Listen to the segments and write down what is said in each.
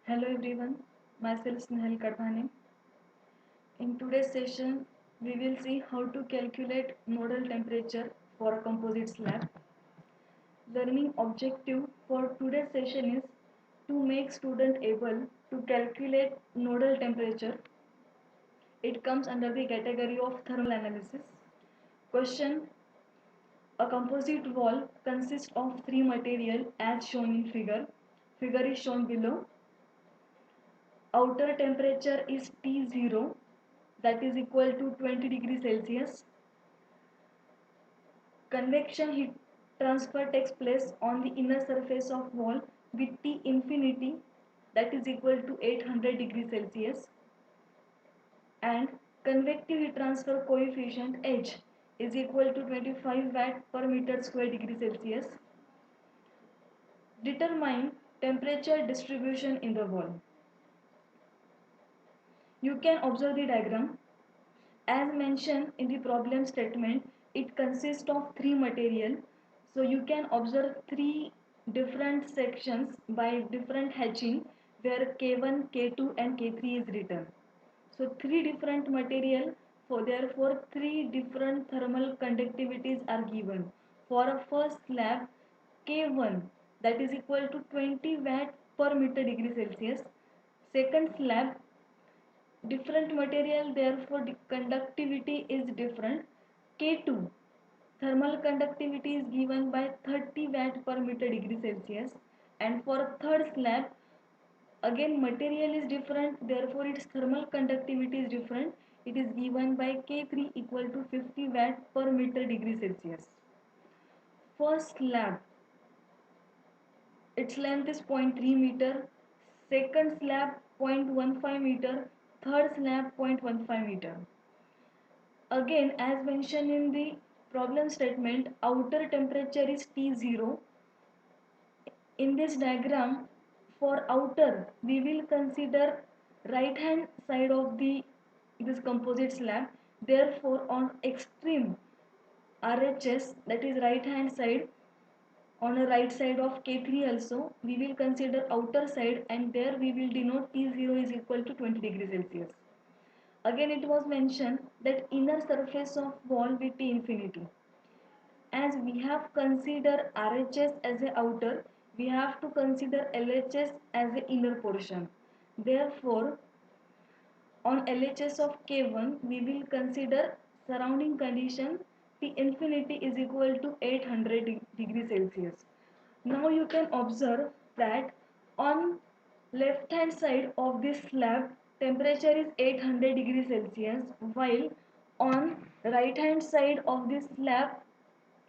Hello everyone, myself Snehal Kadhane. In today's session, we will see how to calculate nodal temperature for a composite slab. Learning objective for today's session is to make student able to calculate nodal temperature. It comes under the category of thermal analysis. Question: a composite wall consists of three material as shown in figure. Figure is shown below. Outer temperature is T0, that is equal to 20 degrees Celsius. Convection heat transfer takes place on the inner surface of wall with T infinity, that is equal to 800 degrees Celsius, and convective heat transfer coefficient H is equal to 25 watt per meter square degree Celsius. Determine temperature distribution in the wall. You can observe the diagram. As mentioned in the problem statement, it consists of three material. So you can observe three different sections by different hatching where K1, K2 and K3 is written. So three different material, for therefore three different thermal conductivities are given. For a first slab, K1, that is equal to 20 watt per meter degree Celsius. Second slab, different material, therefore the conductivity is different. K2, thermal conductivity is given by 30 watt per meter degree Celsius, and for third slab again material is different, therefore its thermal conductivity is different. It is given by K3 equal to 50 watt per meter degree Celsius. First slab, its length is 0.3 meter, second slab 0.15 meter, third slab 0.15 meter. Again, as mentioned in the problem statement, outer temperature is T0. In this diagram, for outer, we will consider right hand side of this composite slab. Therefore, on extreme RHS, that is right hand side, on the right side of K3 also, we will consider outer side, and there we will denote T0 is equal to 20 degrees Celsius. Again, it was mentioned that inner surface of wall with T infinity. As we have considered RHS as a outer, we have to consider LHS as the inner portion. Therefore, on LHS of K1, we will consider surrounding condition T infinity is equal to 800 degrees Celsius. Now you can observe that on left hand side of this slab temperature is 800 degrees Celsius, while on right hand side of this slab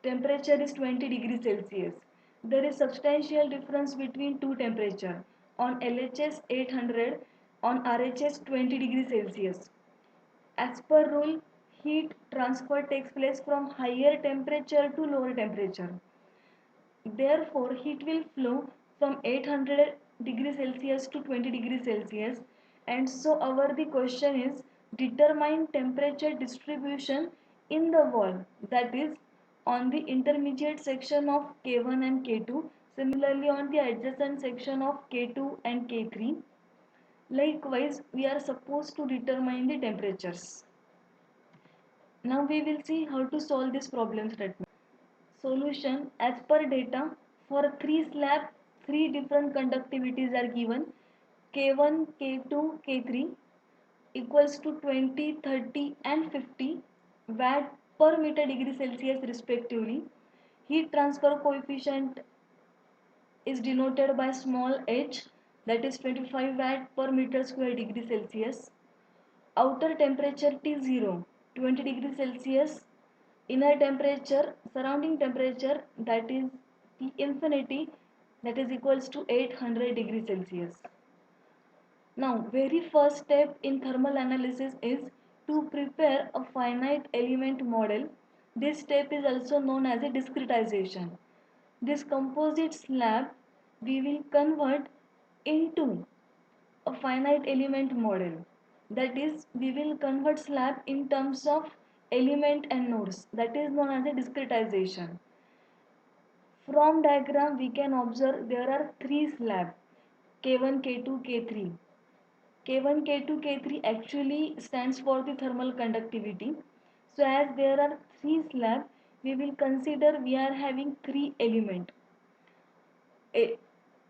temperature is 20 degrees Celsius. There is substantial difference between two temperature. On LHS 800, on RHS 20 degrees Celsius. As per rule, heat transfer takes place from higher temperature to lower temperature. Therefore, heat will flow from 800 degrees Celsius to 20 degrees Celsius. And so our the question is determine temperature distribution in the wall, that is on the intermediate section of K1 and K2, similarly on the adjacent section of K2 and K3. Likewise, we are supposed to determine the temperatures. Now we will see how to solve this problem statement. Solution: as per data, for three slab, three different conductivities are given. K1, K2, K3 equals to 20, 30 and 50 watt per meter degree Celsius respectively. Heat transfer coefficient is denoted by small h, that is 25 watt per meter square degree Celsius. Outer temperature T0, 20 degrees Celsius. Inner temperature, surrounding temperature, that is T infinity, that is equals to 800 degrees Celsius. Now, very first step in thermal analysis is to prepare a finite element model. This step is also known as a discretization. This composite slab we will convert into a finite element model. That is, we will convert slab in terms of element and nodes. That is known as a discretization. From diagram we can observe there are three slabs. K1, K2, K3. K1, K2, K3 actually stands for the thermal conductivity. So as there are three slabs, we will consider we are having three elements.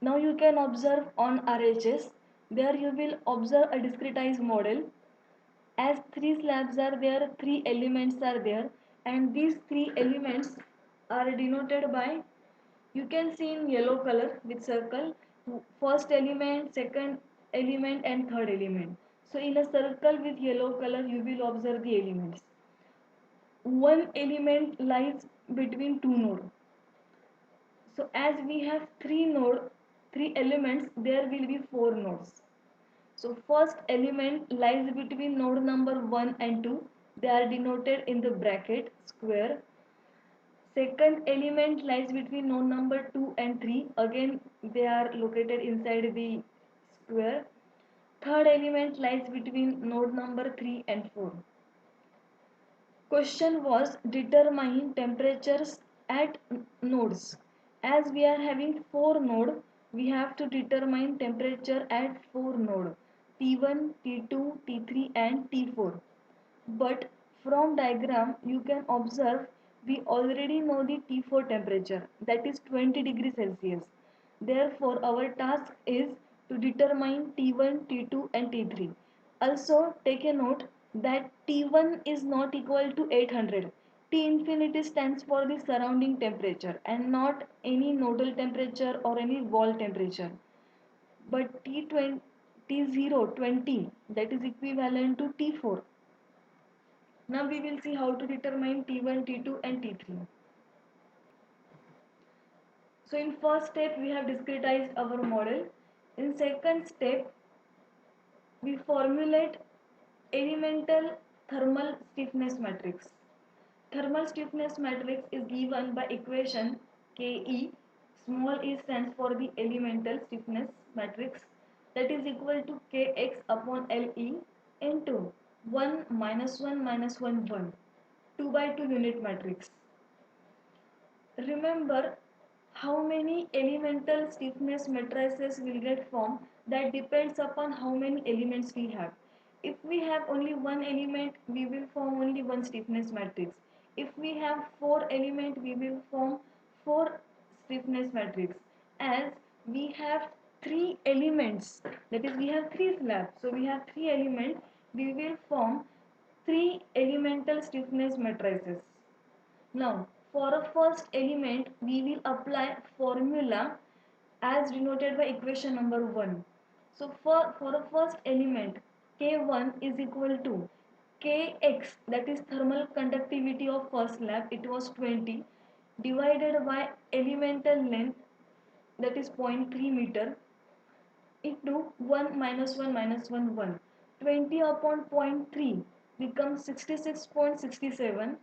Now you can observe on RHS, there you will observe a discretized model. As three slabs are there, three elements are there, and these three elements are denoted by, you can see in yellow color with circle, first element, second element and third element. So in a circle with yellow color you will observe the elements. One element lies between two nodes. So as we have three elements, there will be four nodes. So first element lies between node number 1 and 2. They are denoted in the bracket square. Second element lies between node number 2 and 3. Again they are located inside the square. Third element lies between node number 3 and 4. Question was determine temperatures at nodes. As we are having 4 nodes, we have to determine temperature at 4 nodes, T1, T2, T3 and T4. But from diagram you can observe we already know the T4 temperature, that is 20 degrees Celsius. Therefore our task is to determine T1, T2 and T3. Also take a note that T1 is not equal to 800. T infinity stands for the surrounding temperature and not any nodal temperature or any wall temperature. But T20, T0, 20, that is equivalent to T4. Now we will see how to determine T1, T2 and T3. So in first step we have discretized our model. In second step we formulate elemental thermal stiffness matrix. Thermal stiffness matrix is given by equation Ke, small e stands for the elemental stiffness matrix, that is equal to Kx upon Le into 1 minus 1 minus 1 1, 2 by 2 unit matrix. Remember how many elemental stiffness matrices will get formed, that depends upon how many elements we have. If we have only one element, we will form only one stiffness matrix. If we have four elements, we will form four stiffness matrix. As we have three elements, that is we have three slabs, so we have three elements, we will form three elemental stiffness matrices. Now, for a first element, we will apply formula as denoted by equation number 1. So, for a first element, K1 is equal to Kx, that is thermal conductivity of first slab, it was 20, divided by elemental length, that is 0.3 meter, into 1 minus 1 minus 1 1. 20 upon 0.3 becomes 66.67.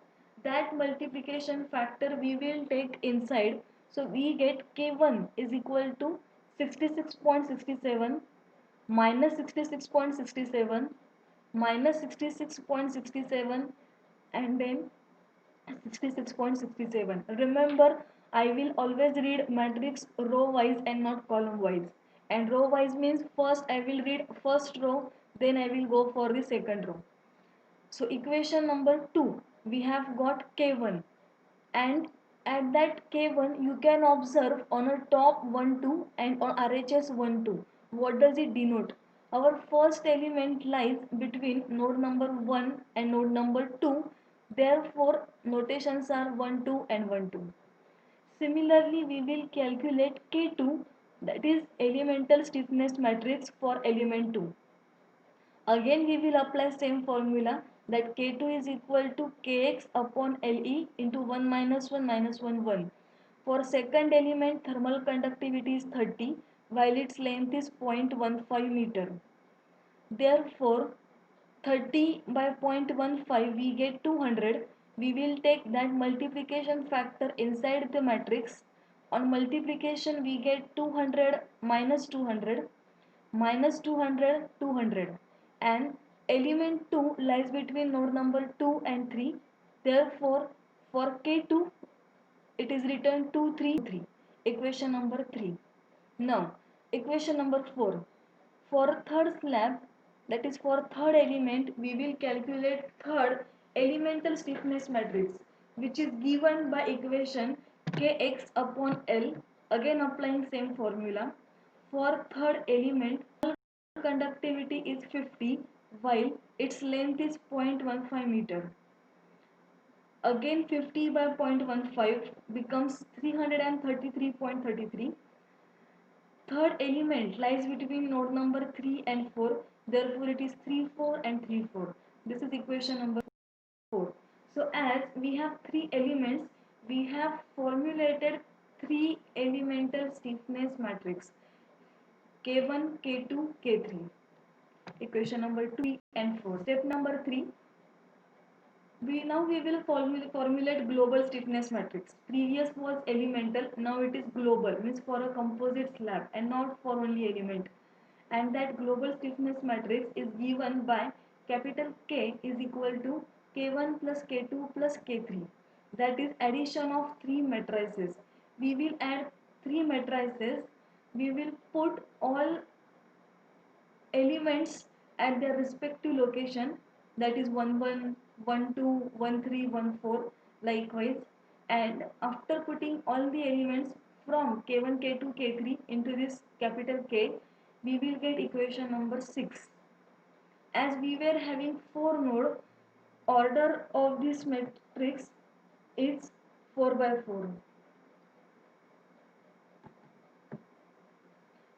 That multiplication factor we will take inside. So we get K1 is equal to 66.67 minus 66.67 minus 66.67 and then 66.67. Remember, I will always read matrix row wise and not column wise. And row wise means first I will read first row, then I will go for the second row. So equation number 2, we have got K1, and at that K1 you can observe on a top 1 2 and on RHS 1 2. What does it denote? Our first element lies between node number 1 and node number 2, therefore notations are 1 2 and 1 2. Similarly, we will calculate K2, that is elemental stiffness matrix for element 2. Again we will apply same formula, that K2 is equal to Kx upon Le into 1 minus 1 minus 1 1. For second element, thermal conductivity is 30 while its length is 0.15 meter. Therefore 30 by 0.15 we get 200. We will take that multiplication factor inside the matrix. On multiplication we get 200 minus 200 minus 200 200, and element 2 lies between node number 2 and 3. Therefore for K2 it is written 2 3 3, equation number 3. Now Equation number 4. For third slab, that is for third element, we will calculate third elemental stiffness matrix, which is given by equation Kx upon L, again applying same formula. For third element, conductivity is 50 while its length is 0.15 meter. Again 50 by 0.15 becomes 333.33. Third element lies between node number 3 and 4, therefore it is 3 4 and 3 4. This is equation number 4. So as we have three elements, we have formulated three elemental stiffness matrix K1, K2, K3. Equation number 2 and 4. Step number 3, we will formulate global stiffness matrix. Previous was elemental, now it is global, means for a composite slab and not for only element. And that global stiffness matrix is given by capital K is equal to K1 plus K2 plus K3. That is addition of three matrices. We will add three matrices. We will put all elements at their respective location, that is 1 1, 1 2, 1 3, 1 4 likewise, and after putting all the elements from K1 K2 K3 into this capital K, we will get equation number 6. As we were having 4 node, order of this matrix is 4 by 4.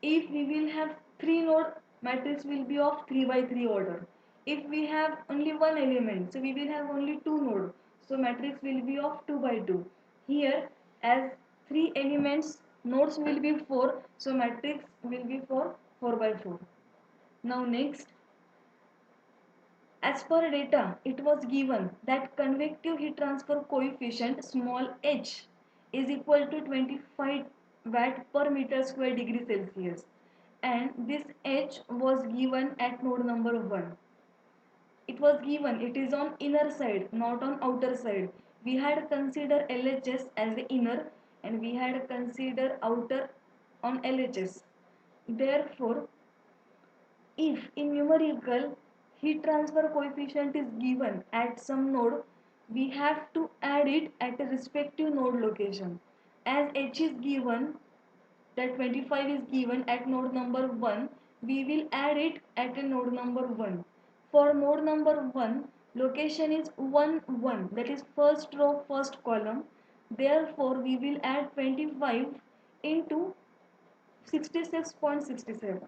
If we will have 3 node, matrix will be of 3 by 3 order. If we have only one element, so we will have only 2 node, so matrix will be of 2 by 2. Here as 3 elements, nodes will be 4, so matrix will be for 4 by 4. Now next, as per data, it was given that convective heat transfer coefficient small h is equal to 25 watt per meter square degree Celsius, and this h was given at node number 1. It was given, it is on inner side, not on outer side. We had considered LHS as the inner and we had considered outer on LHS. Therefore, if in numerical heat transfer coefficient is given at some node, we have to add it at a respective node location. As H is given, that 25 is given at node number 1, we will add it at a node number 1. For node number 1, location is 1 1, that is first row, first column. Therefore, we will add 25 into 66.67.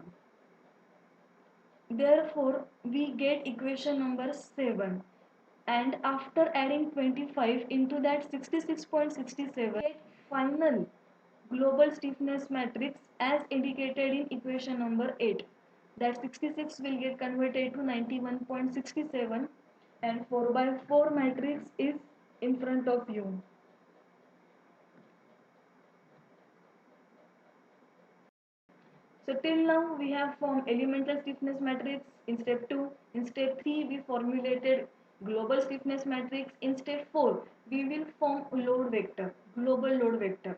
Therefore, we get equation number 7, and after adding 25 into that 66.67, get final global stiffness matrix as indicated in equation number 8. That 66 will get converted to 91.67 and 4 by 4 matrix is in front of you. So till now we have formed elemental stiffness matrix in step 2. In step 3 we formulated global stiffness matrix. In step 4 we will form load vector, global load vector.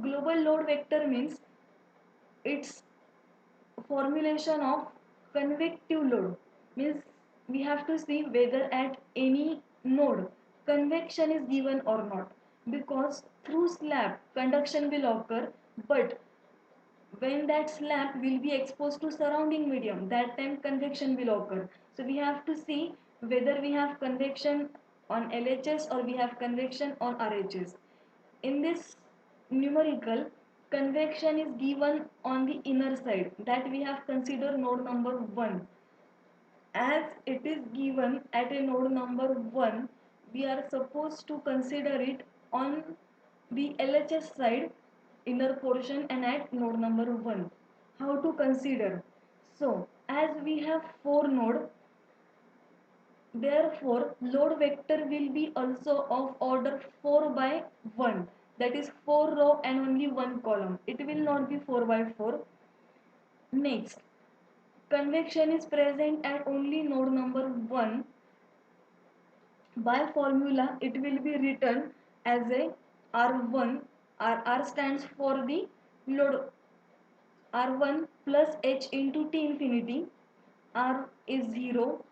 Global load vector means its formulation of convective load, means we have to see whether at any node convection is given or not, because through slab conduction will occur, but when that slab will be exposed to surrounding medium, that time convection will occur. So we have to see whether we have convection on LHS or we have convection on RHS. In this numerical, convection is given on the inner side, that we have considered node number 1. As it is given at a node number 1, we are supposed to consider it on the LHS side, inner portion, and at node number 1. How to consider? So as we have 4 node, therefore load vector will be also of order 4 by 1, that is 4 row and only 1 column. It will not be 4 by 4. Next, convection is present at only node number 1. By formula it will be written as a R1. R stands for the load R1 plus H into T infinity, R is 0,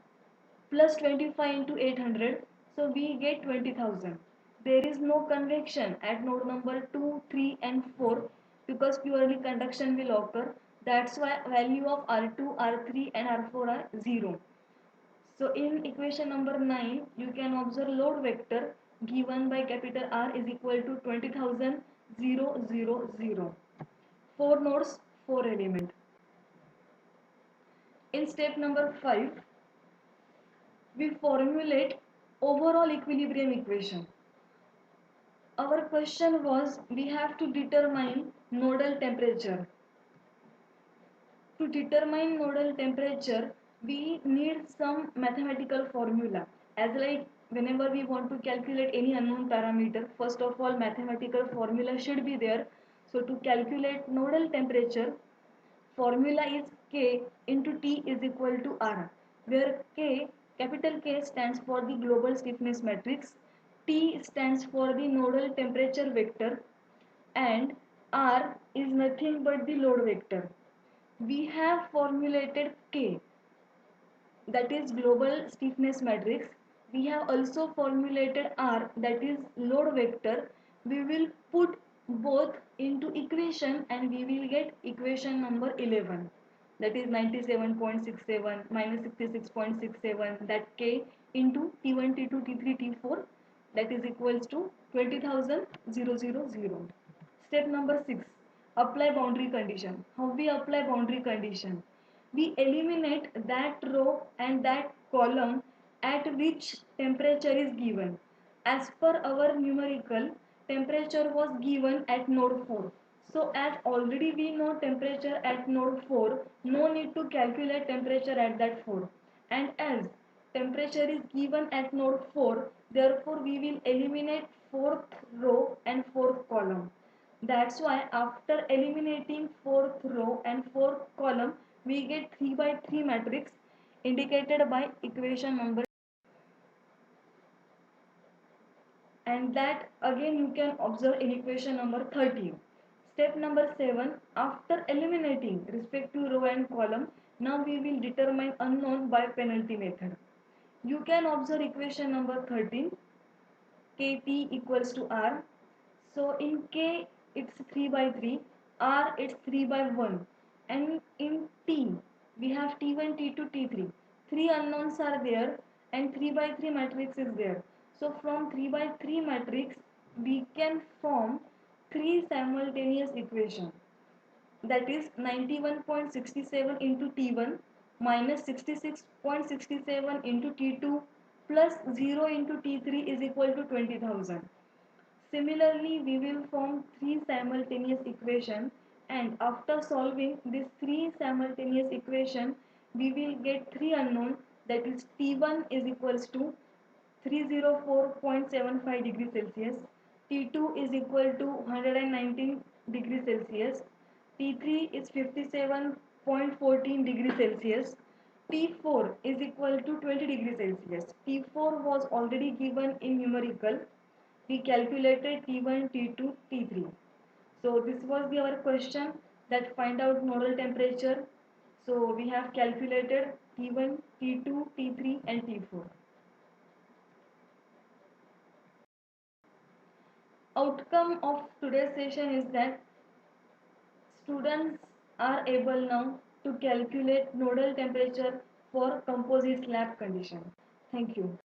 plus 25 into 800, so we get 20,000. There is no convection at node number 2, 3 and 4 because purely conduction will occur. That's why value of R2, R3 and R4 are 0. So in equation number 9, you can observe load vector given by capital R is equal to 20,000, 0, 0, 0. 4 nodes, 4 element. In step number 5, we formulate overall equilibrium equation. Our question was we have to determine nodal temperature. To determine nodal temperature, we need some mathematical formula. As like whenever we want to calculate any unknown parameter, first of all mathematical formula should be there. So to calculate nodal temperature, formula is K into T is equal to R, where K, capital K stands for the global stiffness matrix, T stands for the nodal temperature vector, and R is nothing but the load vector. We have formulated K, that is global stiffness matrix. We have also formulated R, that is load vector. We will put both into equation and we will get equation number 11, that is 97.67 minus 66.67, that K into T1, T2, T3, T4, that is equals to 20,000, 000. Step number 6, apply boundary condition. How we apply boundary condition? We eliminate that row and that column at which temperature is given. As per our numerical, temperature was given at node 4. So as already we know temperature at node 4, no need to calculate temperature at that 4. And as temperature is given at node 4, therefore we will eliminate 4th row and 4th column. That's why after eliminating 4th row and 4th column, we get 3 by 3 matrix indicated by equation number, and that again you can observe in equation number 13. Step number 7, after eliminating respective row and column, now we will determine unknown by penalty method. You can observe equation number 13, Kt equals to R. So in K it's 3 by 3, R it's 3 by 1, and in T we have T1, T2, T3. 3 unknowns are there and 3 by 3 matrix is there. So from 3 by 3 matrix we can form 3 simultaneous equations, that is 91.67 into T1 minus 66.67 into T2 plus 0 into T3 is equal to 20,000. Similarly, we will form 3 simultaneous equations, and after solving these 3 simultaneous equations, we will get 3 unknown, that is T1 is equals to 304.75 degrees Celsius, T2 is equal to 119 degrees Celsius, T3 is 57.14 degrees Celsius, T4 is equal to 20 degrees Celsius. T4 was already given in numerical. We calculated T1, T2, T3. So this was our question, that find out nodal temperature. So we have calculated T1, T2, T3 and T4. Outcome of today's session is that students are able now to calculate nodal temperature for composite slab condition. Thank you.